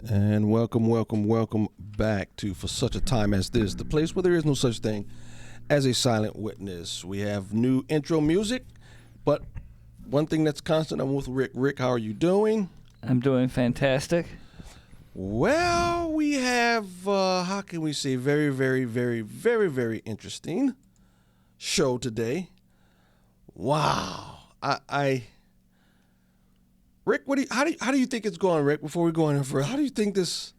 And welcome back to For Such a Time as This, the place where there is no such thing as a silent witness. We have new intro music, but one thing that's constant, I'm with Rick. Rick, how are you doing? I'm doing fantastic. Well, we have, how can we say, very interesting show today. Wow. Rick, how do you think it's going, Rick, before we go in further? How do you think this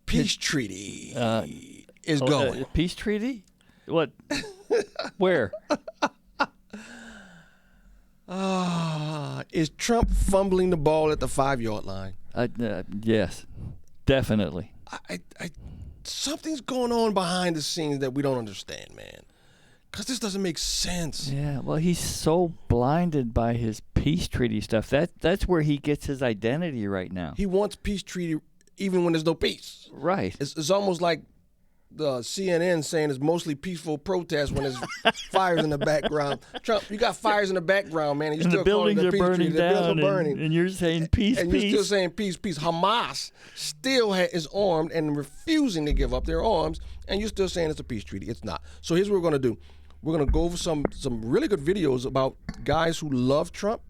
peace treaty is going? Peace treaty? What? Where? Is Trump fumbling the ball at the 5-yard line? Yes, definitely. Something's going on behind the scenes that we don't understand, man. Because this doesn't make sense. Yeah, well, he's so blinded by his peace treaty stuff. That's where he gets his identity right now. He wants peace treaty even when there's no peace. Right. It's almost like the CNN saying it's mostly peaceful protest when there's fires in the background. Trump, you got fires in the background, man. And the buildings are burning down, and you're saying peace, and peace. you're still saying peace, peace. Hamas still is armed and refusing to give up their arms, and you're still saying it's a peace treaty. It's not. So here's what we're going to do. We're going to go over some really good videos about guys who love Trump,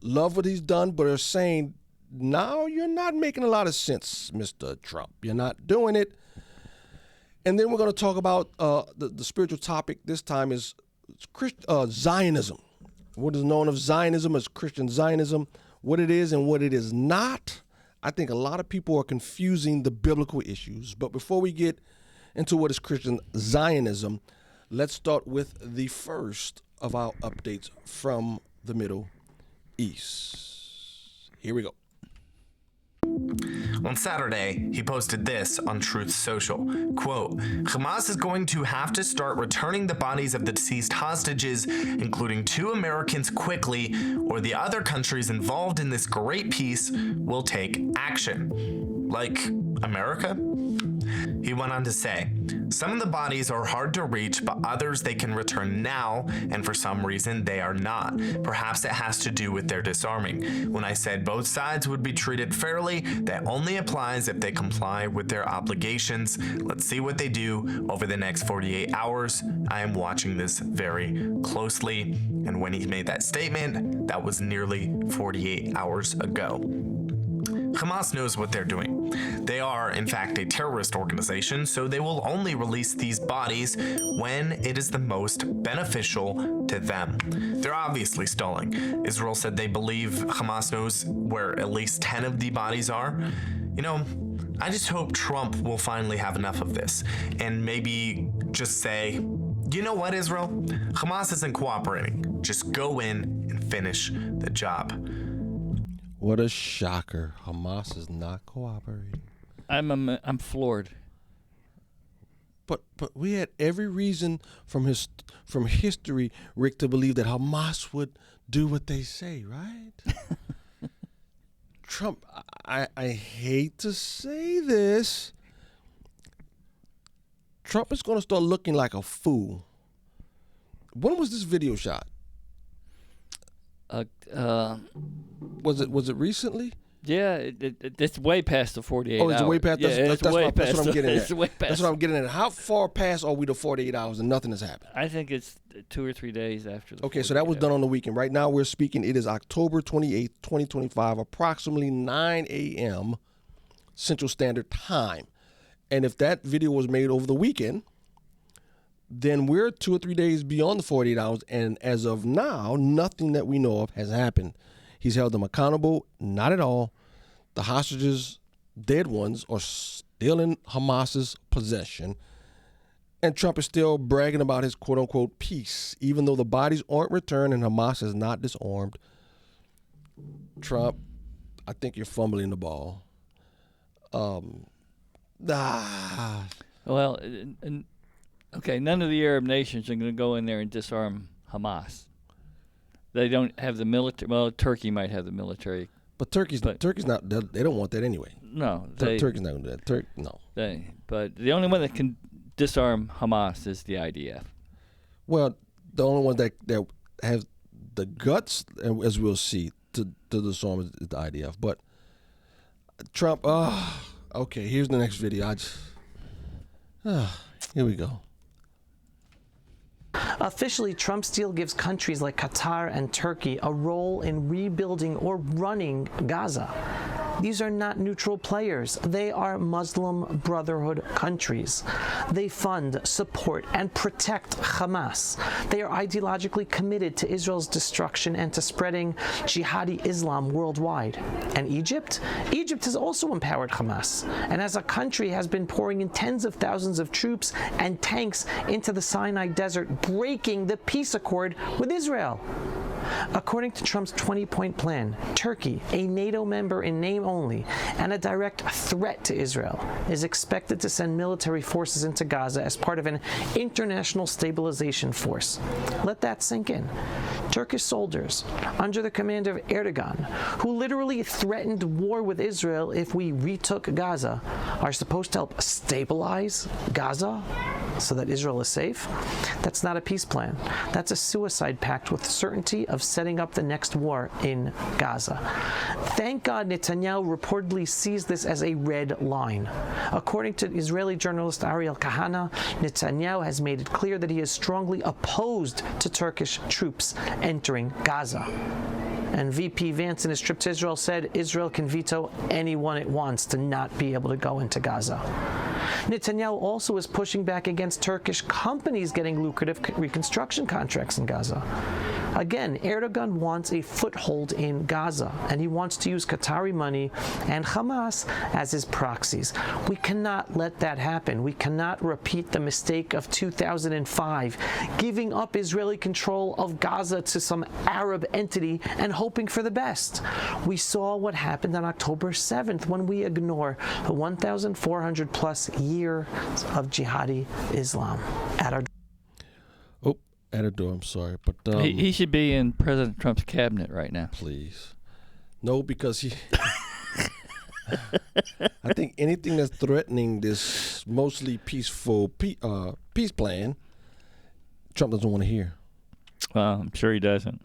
love what he's done, but are saying, no, you're not making a lot of sense, Mr. Trump. You're not doing it. And then we're going to talk about the spiritual topic this time is Zionism. What is known as Zionism as Christian Zionism, what it is and what it is not. I think a lot of people are confusing the biblical issues. But before we get into what is Christian Zionism, let's start with the first of our updates from the Middle East. Here we go. On Saturday, he posted this on Truth Social. Quote, Hamas is going to have to start returning the bodies of the deceased hostages, including 2 Americans, quickly, or the other countries involved in this great peace will take action. Like America? He went on to say, some of the bodies are hard to reach, but others they can return now, and for some reason they are not. Perhaps it has to do with their disarming. When I said both sides would be treated fairly, that only applies if they comply with their obligations. Let's see what they do over the next 48 hours. I am watching this very closely. And when he made that statement, that was nearly 48 hours ago. Hamas knows what they're doing. They are, in fact, a terrorist organization, so they will only release these bodies when it is the most beneficial to them. They're obviously stalling. Israel said they believe Hamas knows where at least 10 of the bodies are. You know, I just hope Trump will finally have enough of this and maybe just say, you know what, Israel? Hamas isn't cooperating. Just go in and finish the job. What a shocker. Hamas is not cooperating. I'm floored. But we had every reason from history, Rick, to believe that Hamas would do what they say, right? Trump, I hate to say this. Trump is going to start looking like a fool. When was this video shot? Was it recently? Yeah, it's way past the 48 hours. Oh, it's way past? That's what I'm getting at. It's way past. That's what I'm getting at. How far past are we to 48 hours and nothing has happened? I think it's 2 or 3 days after the Okay, so that was done on the weekend. Right now we're speaking, it is October 28th, 2025, approximately 9 a.m. Central Standard Time. And if that video was made over the weekend, then we're 2 or 3 days beyond the 48 hours, and as of now, nothing that we know of has happened. He's held them accountable, not at all. The hostages, dead ones, are still in Hamas's possession, and Trump is still bragging about his quote-unquote peace, even though the bodies aren't returned and Hamas is not disarmed. Trump, I think you're fumbling the ball. Well, okay, none of the Arab nations are going to go in there and disarm Hamas. They don't have the military. Well, Turkey might have the military. But Turkey's not. They don't want that anyway. No, Turkey's not going to do that. No. But the only one that can disarm Hamas is the IDF. Well, the only one that has the guts, as we'll see, to disarm is the IDF. But Trump. Okay, here's the next video. Here we go. Officially, Trump's deal gives countries like Qatar and Turkey a role in rebuilding or running Gaza. These are not neutral players. They are Muslim Brotherhood countries. They fund, support, and protect Hamas. They are ideologically committed to Israel's destruction and to spreading jihadi Islam worldwide. And Egypt? Egypt has also empowered Hamas, and as a country has been pouring in tens of thousands of troops and tanks into the Sinai Desert, breaking the peace accord with Israel. According to Trump's 20-point plan, Turkey, a NATO member in name only and a direct threat to Israel, is expected to send military forces into Gaza as part of an international stabilization force. Let that sink in. Turkish soldiers, under the command of Erdogan, who literally threatened war with Israel if we retook Gaza, are supposed to help stabilize Gaza so that Israel is safe? That's not a peace plan. That's a suicide pact with certainty of setting up the next war in Gaza. Thank God Netanyahu reportedly sees this as a red line. According to Israeli journalist Ariel Kahana, Netanyahu has made it clear that he is strongly opposed to Turkish troops entering Gaza. And VP Vance in his trip to Israel said Israel can veto anyone it wants to not be able to go into Gaza. Netanyahu also is pushing back against Turkish companies getting lucrative reconstruction contracts in Gaza. Again, Erdogan wants a foothold in Gaza, and he wants to use Qatari money and Hamas as his proxies. We cannot let that happen. We cannot repeat the mistake of 2005, giving up Israeli control of Gaza to some Arab entity and hoping for the best. We saw what happened on October 7th when we ignore the 1,400 plus years of jihadi Islam at our At a door, I'm sorry, but He should be in President Trump's cabinet right now. please, no, because he. I think anything that's threatening this mostly peaceful peace plan, Trump doesn't want to hear. Well, I'm sure he doesn't.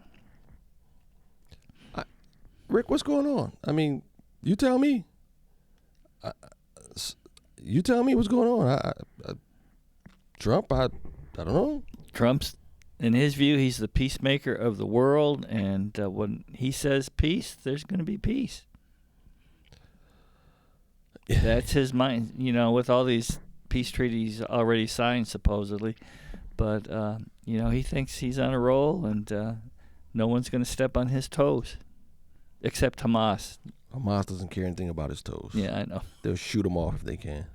Rick, what's going on? I mean, you tell me. You tell me what's going on. Trump, I don't know. Trump's, in his view, he's the peacemaker of the world, and when he says peace, there's going to be peace. That's his mind, with all these peace treaties already signed, supposedly. But, he thinks he's on a roll, and no one's going to step on his toes, except Hamas. Hamas doesn't care anything about his toes. Yeah, I know. They'll shoot him off if they can.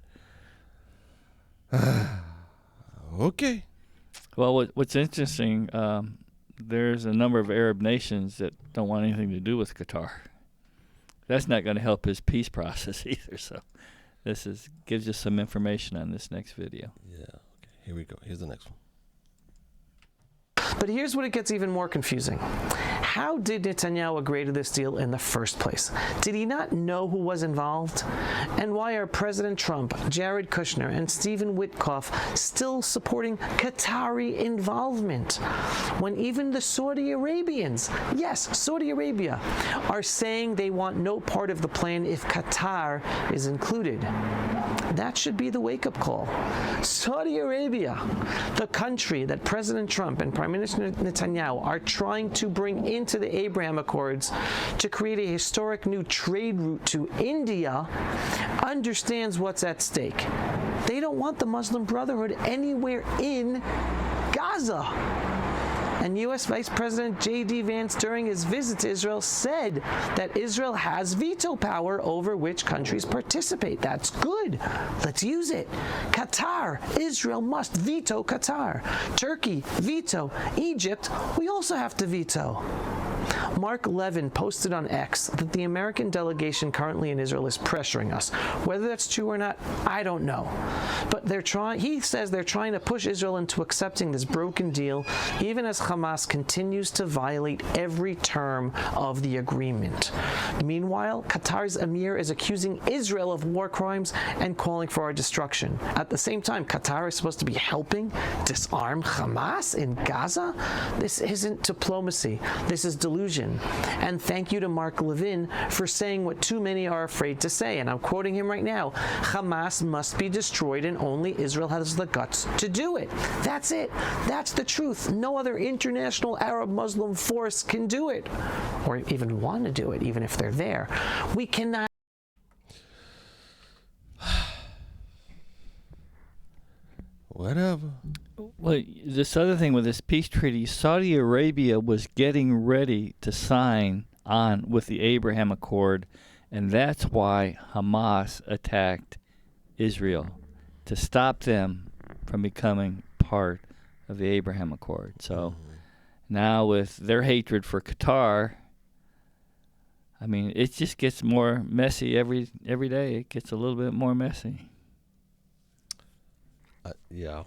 Okay. Well, what's interesting, there's a number of Arab nations that don't want anything to do with Qatar. That's not going to help his peace process either. So this gives you some information on this next video. Yeah. Okay. Here we go. Here's the next one. But here's what it gets even more confusing. How did Netanyahu agree to this deal in the first place? Did he not know who was involved? And why are President Trump, Jared Kushner, and Stephen Witkoff still supporting Qatari involvement when even the Saudi Arabians, yes, Saudi Arabia, are saying they want no part of the plan if Qatar is included? That should be the wake-up call. Saudi Arabia, the country that President Trump and Prime Minister Netanyahu are trying to bring into the Abraham Accords to create a historic new trade route to India, understands what's at stake. They don't want the Muslim Brotherhood anywhere in Gaza. And U.S. Vice President J.D. Vance, during his visit to Israel, said that Israel has veto power over which countries participate. That's good. Let's use it. Qatar, Israel must veto Qatar. Turkey, veto. Egypt, we also have to veto. Mark Levin posted on X that the American delegation currently in Israel is pressuring us. Whether that's true or not, I don't know. But he says they're trying to push Israel into accepting this broken deal, even as Hamas continues to violate every term of the agreement. Meanwhile, Qatar's emir is accusing Israel of war crimes and calling for our destruction. At the same time, Qatar is supposed to be helping disarm Hamas in Gaza? This isn't diplomacy. This is delusion. division. And thank you to Mark Levin for saying what too many are afraid to say. And I'm quoting him right now. Hamas must be destroyed and only Israel has the guts to do it. That's it. That's the truth. No other international Arab Muslim force can do it, or even want to do it, even if they're there. We cannot. Whatever. Well, this other thing with this peace treaty, Saudi Arabia was getting ready to sign on with the Abraham Accord, and that's why Hamas attacked Israel, to stop them from becoming part of the Abraham Accord. So now with their hatred for Qatar, I mean, it just gets more messy every day. It gets a little bit more messy. Yeah,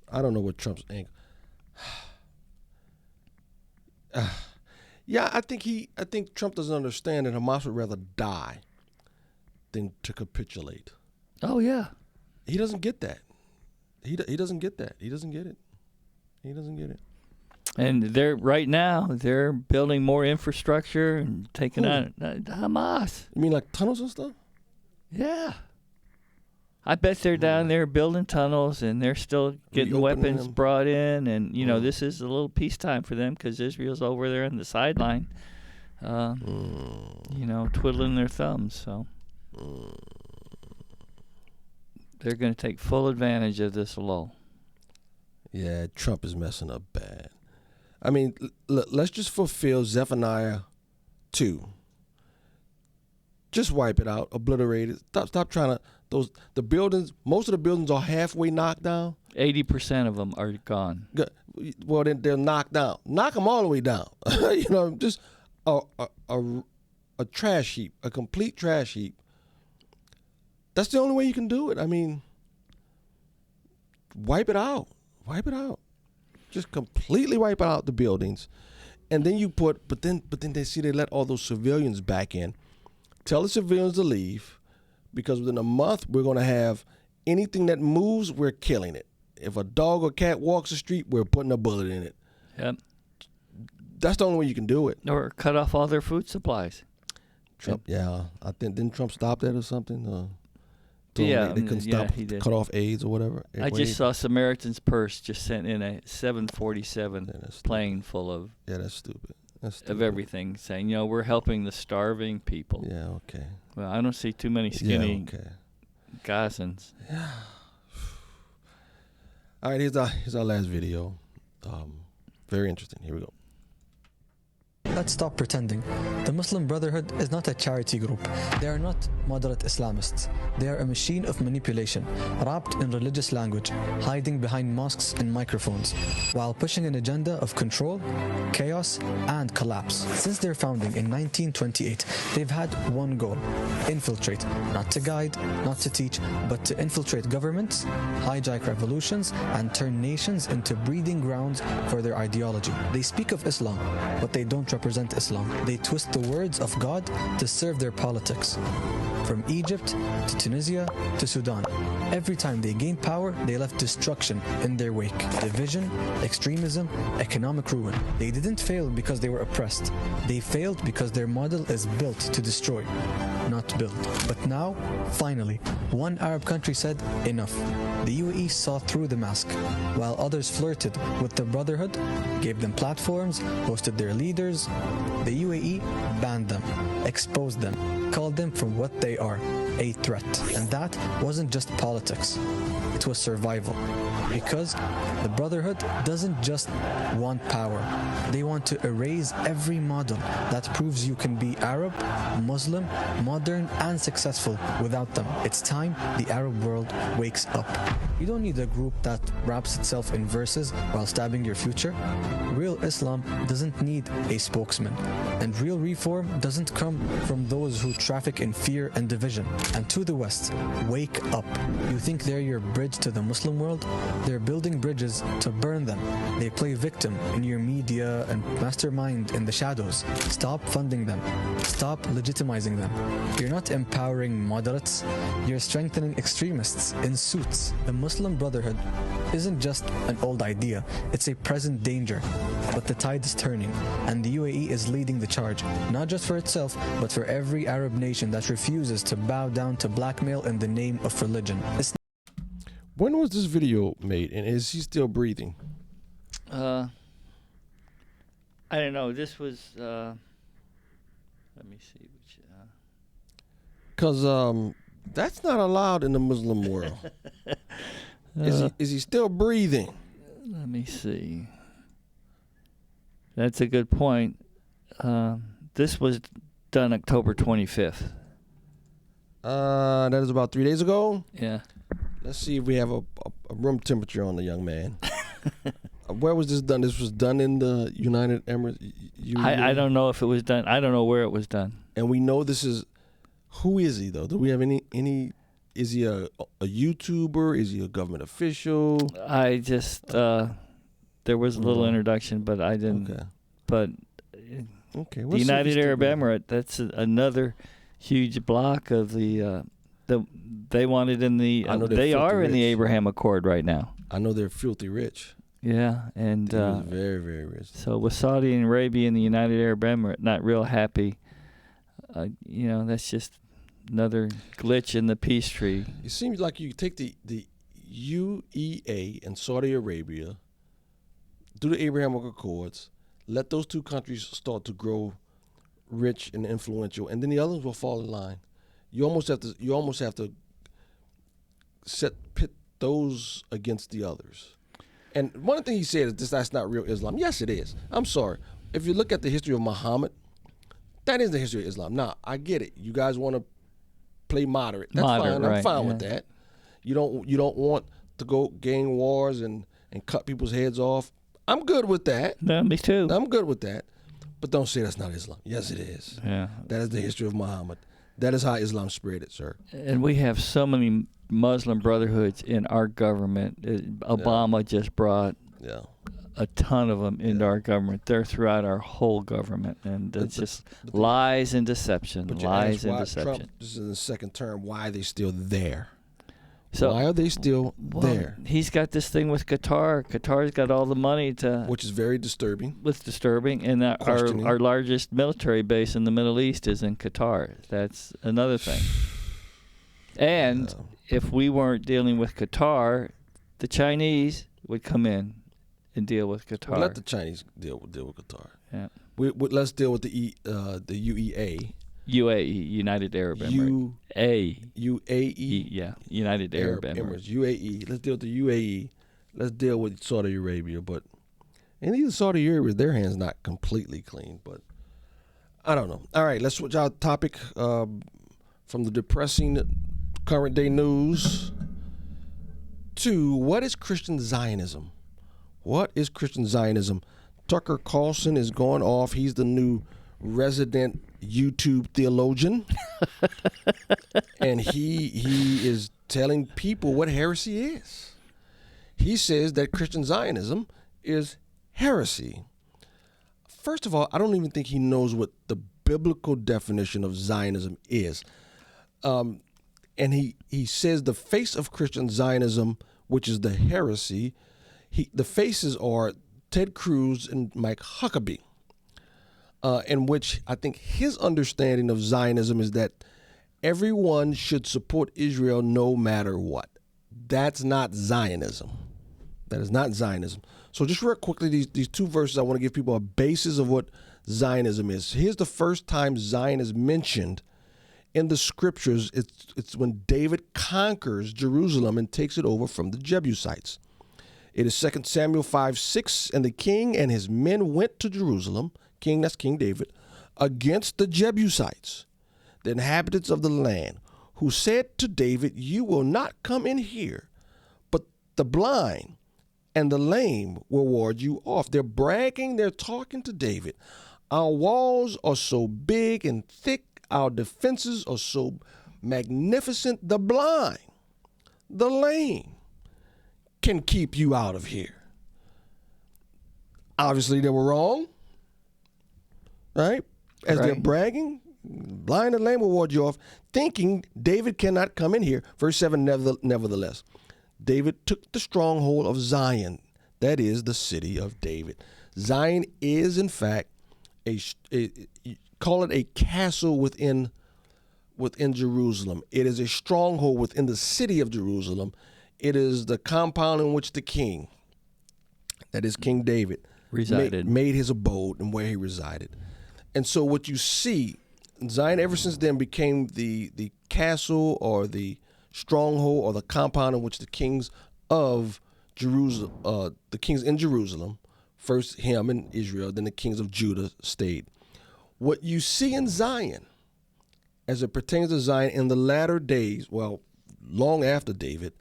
I don't know what Trump's angle. Yeah, I think Trump doesn't understand that Hamas would rather die than to capitulate. Oh yeah, he doesn't get that. He doesn't get that. He doesn't get it. He doesn't get it. And they're building more infrastructure and taking on Hamas. You mean like tunnels and stuff? Yeah. I bet they're down there building tunnels, and they're still getting weapons them. brought in. And, this is a little peacetime for them because Israel's over there on the sideline, twiddling their thumbs. So they're going to take full advantage of this lull. Yeah, Trump is messing up bad. I mean, let's just fulfill Zephaniah 2. Just wipe it out, obliterate it. Stop trying to. The buildings, most of the buildings are halfway knocked down. 80% of them are gone. Well, then they're knocked down. Knock them all the way down. Just a trash heap, a complete trash heap. That's the only way you can do it. I mean, wipe it out. Wipe it out. Just completely wipe out the buildings, and then but then they let all those civilians back in. Tell the civilians to leave. Because within a month, we're going to have anything that moves, we're killing it. If a dog or cat walks the street, we're putting a bullet in it. Yep. That's the only way you can do it. Or cut off all their food supplies. Trump, yeah. I think, didn't Trump stop that or something? Yeah. They couldn't stop, he did. cut off AIDS or whatever. I just saw Samaritan's Purse just sent in a 747 plane full of that's stupid. Of everything, saying, we're helping the starving people. Yeah, okay. Well, I don't see too many skinny Gazans. Yeah. All right, here's our last video. Very interesting. Here we go. Let's stop pretending. The Muslim Brotherhood is not a charity group. They are not moderate Islamists. They are a machine of manipulation, wrapped in religious language, hiding behind mosques and microphones, while pushing an agenda of control, chaos, and collapse. Since their founding in 1928, they've had one goal: infiltrate, not to guide, not to teach, but to infiltrate governments, hijack revolutions, and turn nations into breeding grounds for their ideology. They speak of Islam, but they don't represent Islam. They twist the words of God to serve their politics. From Egypt to Tunisia to Sudan, every time they gained power, they left destruction in their wake. Division, extremism, economic ruin. They didn't fail because they were oppressed. They failed because their model is built to destroy, not build. But now, finally, one Arab country said enough. The UAE saw through the mask, while others flirted with the Brotherhood, gave them platforms, hosted their leaders. The UAE banned them, exposed them, called them for what they are, a threat. And that wasn't just politics, it was survival. Because the Brotherhood doesn't just want power, they want to erase every model that proves you can be Arab, Muslim, modern, and successful without them. It's time the Arab world wakes up. You don't need a group that wraps itself in verses while stabbing your future. Real Islam doesn't need a spokesman, and real reform doesn't come from those who traffic in fear and division. And to the West, wake up. You think they're your bridge to the Muslim world? They're building bridges to burn them. They play victim in your media and mastermind in the shadows. Stop funding them. Stop legitimizing them. You're not empowering moderates. You're strengthening extremists in suits. The Muslim Brotherhood isn't just an old idea. It's a present danger. but the tide is turning, and the UAE is leading the charge, not just for itself, but for every Arab nation that refuses to bow down to blackmail in the name of religion. When was this video made, and is he still breathing? I don't know. This was. Let me see. Which. Because that's not allowed in the Muslim world. Is he still breathing? Let me see. That's a good point. This was done October 25th. That is about 3 days ago. Yeah. Let's see if we have a room temperature on the young man. Where was this done? This was done in the United Emirates. I don't know if it was done. I don't know where it was done. And we know this is. Who is he though? Do we have any? Is he a YouTuber? Is he a government official? I just there was a little introduction, but I didn't. Okay. But Okay. the United Arab Emirate, that's another huge block of the they wanted in the they are in the Abraham Accord right now. I know they're filthy rich. Yeah, and They're very, very rich. so with Saudi Arabia and the United Arab Emirate not real happy, that's just another glitch in the peace tree. It seems like you take the UEA and Saudi Arabia, do the Abrahamic Accords, let those two countries start to grow rich and influential, and then the others will fall in line. You almost have to pit those against the others. And one thing he said is that's not real Islam. Yes, it is. I'm sorry. If you look at the history of Muhammad, that is the history of Islam. Now, I get it. You guys want to play moderate. That's fine. Right, I'm fine with that. You don't want to go gain wars and cut people's heads off. I'm good with that. No, me too. I'm good with that. But don't say that's not Islam. Yes, it is. Yeah. That is the history of Muhammad. That is how Islam spread it, sir. And we have so many Muslim brotherhoods in our government. Obama just brought a ton of them into our government. They're throughout our whole government, and it's just lies and deception. Lies and deception. Trump, this is in the second term. Why are they still there? So why are they still there? He's got this thing with Qatar. Qatar's got all the money which is very disturbing. What's disturbing, and our largest military base in the Middle East is in Qatar. That's another thing. And if we weren't dealing with Qatar, the Chinese would come in and deal with Qatar. Well, let the Chinese deal with Qatar. Yeah. Let's deal with the UEA. UAE, United Arab Emirates. UAE. Yeah, United Arab Emirates. UAE. Let's deal with the UAE. Let's deal with Saudi Arabia. And even Saudi Arabia, their hands not completely clean, but I don't know. All right, let's switch our topic from the depressing current day news to what is Christian Zionism? What is Christian Zionism? Tucker Carlson is going off. He's the new resident YouTube theologian. And he is telling people what heresy is. He says that Christian Zionism is heresy. First of all, I don't even think he knows what the biblical definition of Zionism is. And he says the face of Christian Zionism, which is the heresy, the faces are Ted Cruz and Mike Huckabee, in which I think his understanding of Zionism is that everyone should support Israel no matter what. That's not Zionism. That is not Zionism. So just real quickly, these two verses, I want to give people a basis of what Zionism is. Here's the first time Zion is mentioned in the scriptures. It's when David conquers Jerusalem and takes it over from the Jebusites. It is 2 Samuel 5:6, and the king and his men went to Jerusalem, that's King David, against the Jebusites, the inhabitants of the land, who said to David, "You will not come in here, but the blind and the lame will ward you off." They're bragging, they're talking to David. Our walls are so big and thick, our defenses are so magnificent, the blind, the lame can keep you out of here. Obviously, they were wrong, right? As they're bragging, blind and lame will ward you off, thinking David cannot come in here. Verse 7, nevertheless, David took the stronghold of Zion, that is the city of David. Zion is, in fact, call it a castle within Jerusalem. It is a stronghold within the city of Jerusalem. It is the compound in which the king, that is King David, resided, made his abode and where he resided. And so what you see, Zion ever since then became the castle or the stronghold or the compound in which the kings of Jerusalem, the kings in Jerusalem, first him in Israel, then the kings of Judah stayed. What you see in Zion, as it pertains to Zion in the latter days, well, long after David,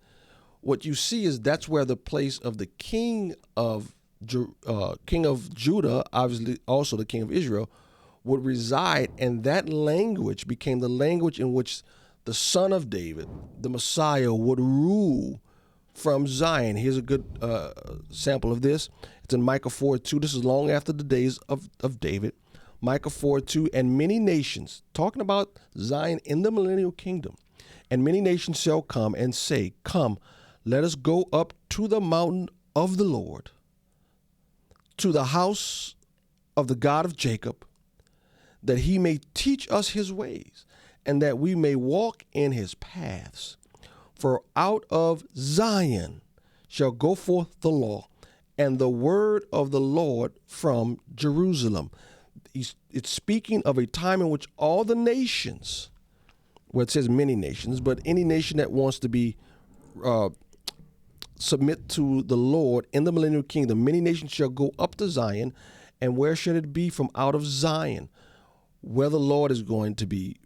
what you see is that's where the place of the king of Judah, obviously also the king of Israel, would reside, and that language became the language in which the son of David, the Messiah, would rule from Zion. Here's a good sample of this. It's in Micah 4:2. This is long after the days of David. Micah 4:2, and many nations, talking about Zion in the millennial kingdom, and many nations shall come and say, come, let us go up to the mountain of the Lord, to the house of the God of Jacob, that he may teach us his ways, and that we may walk in his paths. For out of Zion shall go forth the law, and the word of the Lord from Jerusalem. It's speaking of a time in which all the nations, well, it says many nations, but any nation that wants to be submit to the Lord in the millennial kingdom, many nations shall go up to Zion. And where should it be? From out of Zion, where the Lord is going to be,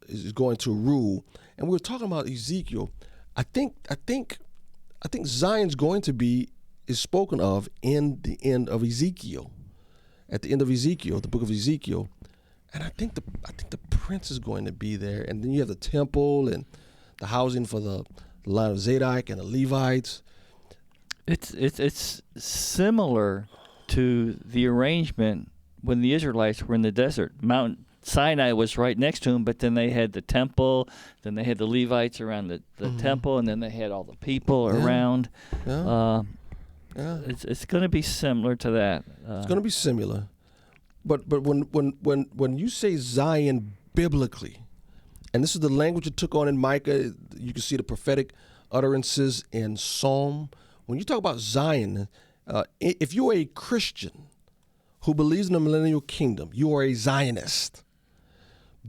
is going to rule. And we were talking about Ezekiel. I think Zion's going to be is spoken of in the end of Ezekiel, at the end of Ezekiel, the book of Ezekiel. And I think the prince is going to be there. And then you have the temple and the housing for the line of Zadok and the Levites. It's similar to the arrangement when the Israelites were in the desert. Mount Sinai was right next to them, but then they had the temple, then they had the Levites around the temple, and then they had all the people around. Yeah. It's going to be similar to that. It's going to be similar, but when you say Zion biblically, and this is the language it took on in Micah, you can see the prophetic utterances in Psalm. When you talk about Zion, if you're a Christian who believes in the millennial kingdom, you are a Zionist,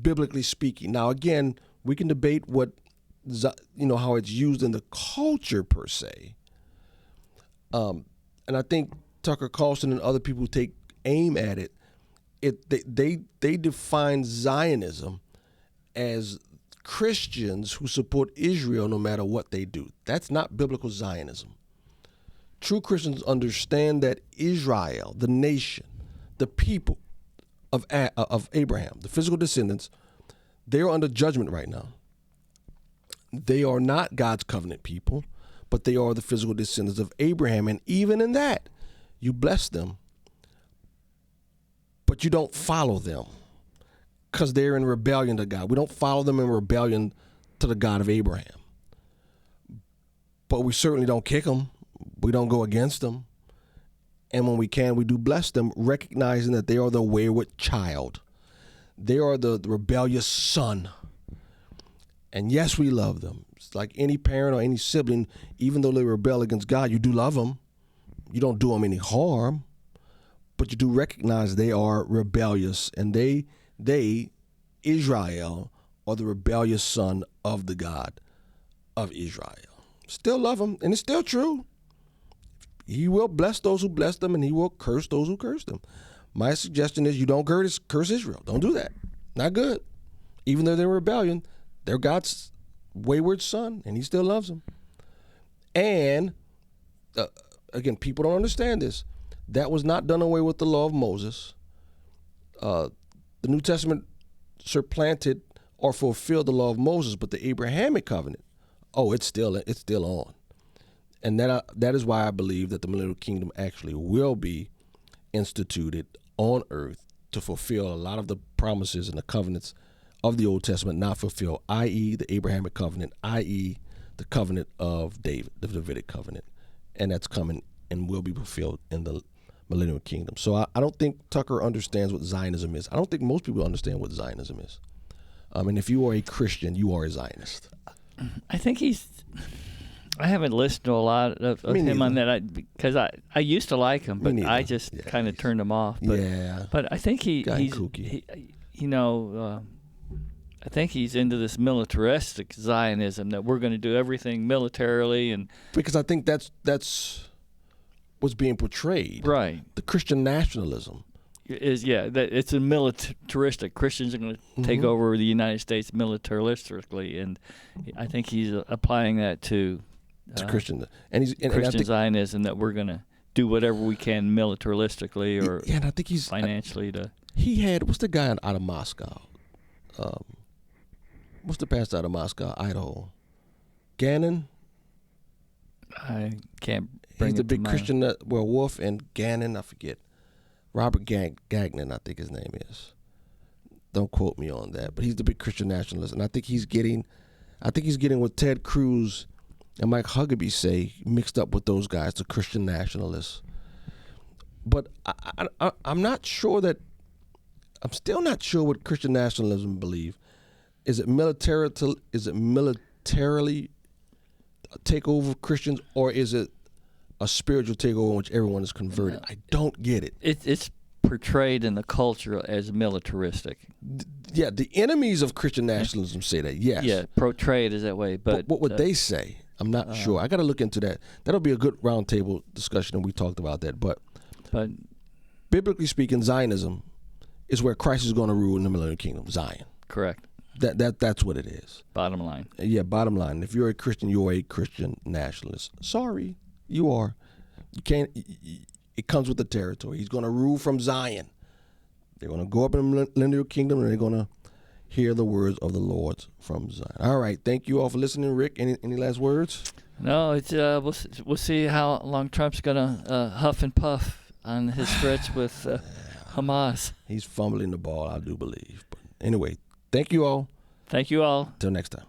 biblically speaking. Now, again, we can debate how it's used in the culture per se. And I think Tucker Carlson and other people who take aim at it, they define Zionism as Christians who support Israel no matter what they do. That's not biblical Zionism. True Christians understand that Israel, the nation, the people of Abraham, the physical descendants, they are under judgment right now. They are not God's covenant people, but they are the physical descendants of Abraham. And even in that, you bless them, but you don't follow them because they're in rebellion to God. We don't follow them in rebellion to the God of Abraham. But we certainly don't kick them. We don't go against them. And when we can, we do bless them, recognizing that they are the wayward child. They are the rebellious son. And yes, we love them. It's like any parent or any sibling, even though they rebel against God, you do love them. You don't do them any harm, but you do recognize they are rebellious, and they, Israel, are the rebellious son of the God of Israel. Still love them, and it's still true. He will bless those who bless them, and he will curse those who curse them. My suggestion is you don't curse Israel. Don't do that. Not good. Even though they're in rebellion, they're God's wayward son, and he still loves them. And, again, people don't understand this. That was not done away with the law of Moses. The New Testament supplanted or fulfilled the law of Moses, but the Abrahamic covenant, it's still on. And that is why I believe that the millennial kingdom actually will be instituted on earth to fulfill a lot of the promises and the covenants of the Old Testament not fulfilled, i.e. the Abrahamic covenant, i.e. the covenant of David, the Davidic covenant. And that's coming and will be fulfilled in the millennial kingdom. So I don't think Tucker understands what Zionism is. I don't think most people understand what Zionism is. And if you are a Christian, you are a Zionist. I think I haven't listened to a lot of him on that because I used to like him, but I just kind of turned him off. But, but I think he's kooky. I think he's into this militaristic Zionism that we're going to do everything militarily and because I think that's what's being portrayed. Right. The Christian nationalism that it's a militaristic. Christians are going to take over the United States militaristically, and I think he's applying that to Christian, and Christian Zionism that we're going to do whatever we can militaristically or and I think he's financially to. He had what's the guy out of Moscow? What's the pastor out of Moscow, Idaho? Gannon. I can't bring He's the it big to Christian. Wolf and Gannon, I forget. Robert Gagnon, I think his name is. Don't quote me on that, but he's the big Christian nationalist, and I think he's getting what Ted Cruz and Mike Huckabee say mixed up with those guys, the Christian nationalists. But I'm not sure that. I'm still not sure what Christian nationalism believe. Is it militarily take over Christians, or is it a spiritual takeover in which everyone is converted? I don't get it. It's portrayed in the culture as militaristic. The enemies of Christian nationalism say that, yes. Yeah, portrayed as that way. But what would they say? I'm not sure. I got to look into that. That'll be a good roundtable discussion, and we talked about that. But biblically speaking, Zionism is where Christ is going to rule in the millennial kingdom. Zion. Correct. That's what it is. Bottom line. Yeah, bottom line. If you're a Christian, you're a Christian nationalist. Sorry, you are. You can't. It comes with the territory. He's going to rule from Zion. They're going to go up in the millennial kingdom, and they're going to hear the words of the Lord from Zion. All right. Thank you all for listening. Rick, any last words? No, it's we'll see how long Trump's going to huff and puff on his stretch with Hamas. He's fumbling the ball, I do believe. But anyway, thank you all. Thank you all. Till next time.